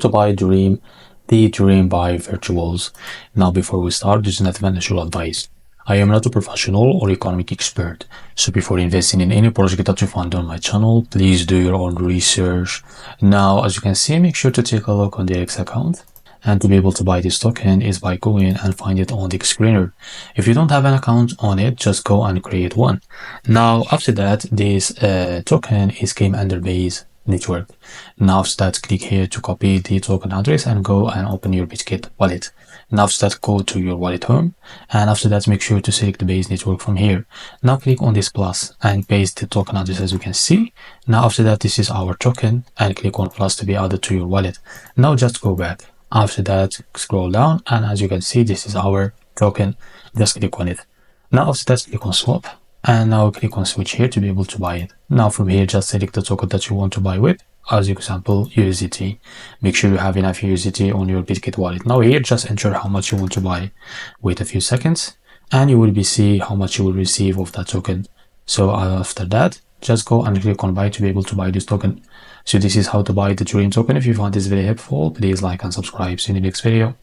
to buy the Dream by Virtuals. Now, before we start, this is not financial advice. I am not a professional or economic expert, so before investing in any project that you find on my channel, please do your own research. Now, as you can see, make sure to take a look on the X account. And to be able to buy this token is by going and find it on the screener. If you don't have an account on it, just go and create one. Now, after that, this token came under Base Network. Now, after that, click here to copy the token address and go and open your Bitget wallet. Now, after that, go to your wallet home. And after that, make sure to select the Base Network from here. Now, click on this plus and paste the token address as you can see. Now, after that, this is our token and click on plus to be added to your wallet. Now, just go back. After that, scroll down, and as you can see, this is our token. Just click on it. Now, after that, click on swap, and now click on switch here to be able to buy it. Now, from here, just select the token that you want to buy with, as example, USDT. Make sure you have enough USDT on your Bitget wallet. Now, here, just enter how much you want to buy. Wait a few seconds, and you will see how much you will receive of that token. So, after that, just go and click on buy to be able to buy this token. So this is how to buy the Dream token. If you found this very helpful, please like and subscribe. See you in the next video.